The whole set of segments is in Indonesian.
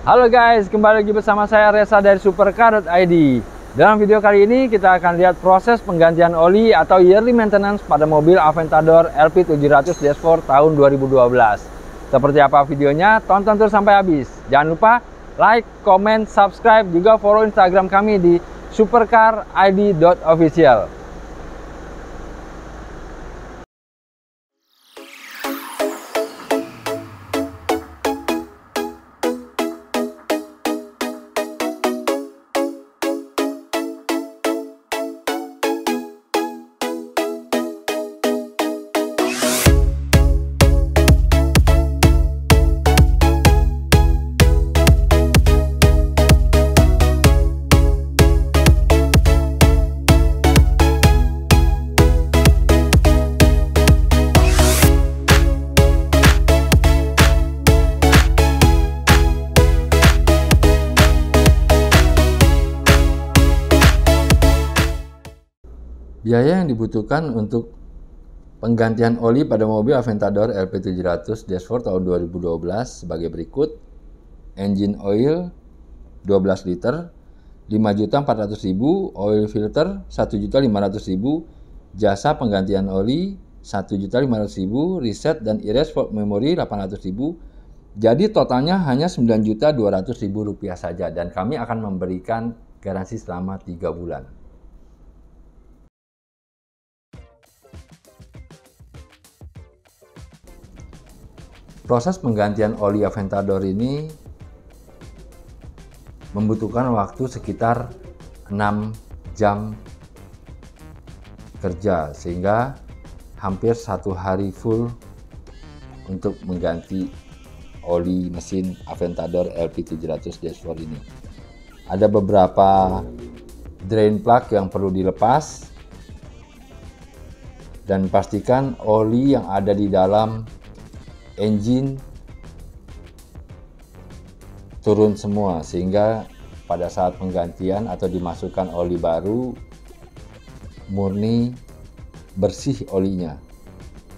Halo guys, kembali lagi bersama saya Reza dari Supercar.id. Dalam video kali ini kita akan lihat proses penggantian oli atau yearly maintenance pada mobil Aventador LP700 Dashboard tahun 2012. Seperti apa videonya? Tonton terus sampai habis. Jangan lupa like, comment, subscribe, juga follow Instagram kami di supercarid.official. Biaya yang dibutuhkan untuk penggantian oli pada mobil Aventador LP700 Dashboard tahun 2012 sebagai berikut. Engine oil 12 liter, 5.400.000, oil filter 1.500.000, jasa penggantian oli 1.500.000, reset dan erase fault memory 800.000. Jadi totalnya hanya Rp9.200.000 saja, dan kami akan memberikan garansi selama 3 bulan. Proses penggantian oli Aventador ini membutuhkan waktu sekitar 6 jam kerja, sehingga hampir 1 hari full untuk mengganti oli mesin Aventador LP700 Dashboard ini. Ada beberapa drain plug yang perlu dilepas, dan pastikan oli yang ada di dalam engine turun semua, sehingga pada saat penggantian atau dimasukkan oli baru murni bersih olinya.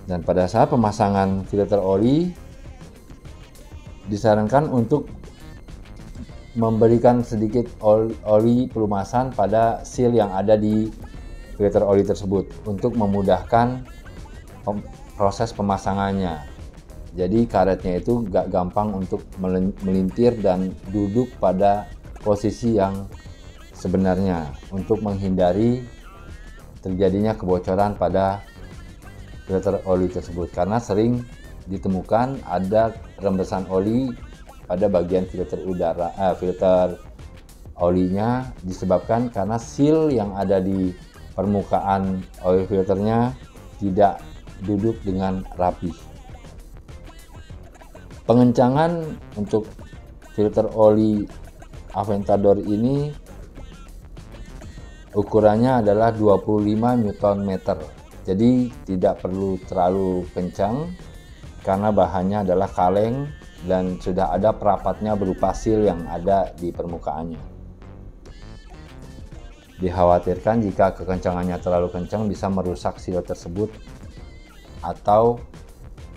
Dan pada saat pemasangan filter oli disarankan untuk memberikan sedikit oli pelumasan pada seal yang ada di filter oli tersebut untuk memudahkan proses pemasangannya. Jadi karetnya itu gak gampang untuk melintir dan duduk pada posisi yang sebenarnya, untuk menghindari terjadinya kebocoran pada filter oli tersebut, karena sering ditemukan ada rembesan oli pada bagian filter olinya disebabkan karena seal yang ada di permukaan oil filternya tidak duduk dengan rapi. Pengencangan untuk filter oli Aventador ini ukurannya adalah 25 Nm. Jadi tidak perlu terlalu kencang karena bahannya adalah kaleng dan sudah ada perapatnya berupa seal yang ada di permukaannya. Dikhawatirkan jika kekencangannya terlalu kencang bisa merusak seal tersebut atau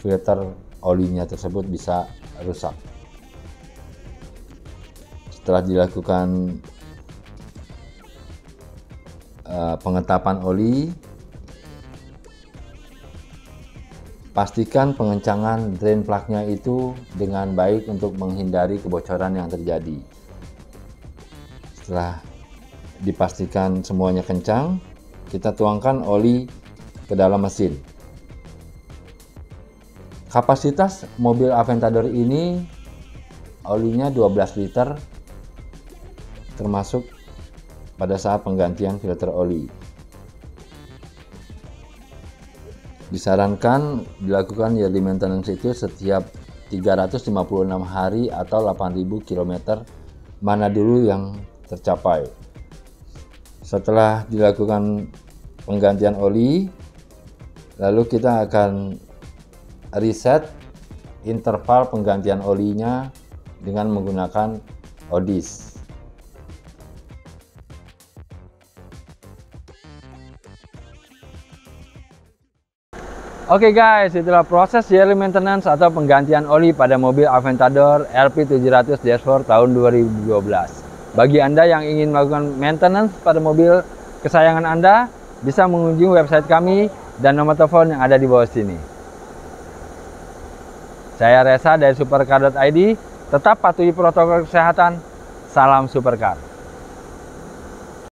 filter olinya tersebut bisa rusak. Setelah dilakukan pengetapan oli, pastikan pengencangan drain plug-nya itu dengan baik untuk menghindari kebocoran yang terjadi. Setelah dipastikan semuanya kencang, kita tuangkan oli ke dalam mesin. Kapasitas mobil Aventador ini olinya 12 liter, termasuk pada saat penggantian filter oli. Disarankan dilakukan yearly maintenance itu setiap 356 hari atau 8.000 km, mana dulu yang tercapai. Setelah dilakukan penggantian oli, lalu kita akan reset interval penggantian olinya dengan menggunakan ODIS. Oke guys, itulah proses yearly maintenance atau penggantian oli pada mobil Aventador LP700 Dashboard tahun 2012. Bagi Anda yang ingin melakukan maintenance pada mobil kesayangan Anda, bisa mengunjungi website kami dan nomor telepon yang ada di bawah sini. Saya Reza dari Supercar.id. Tetap patuhi protokol kesehatan. Salam Supercar.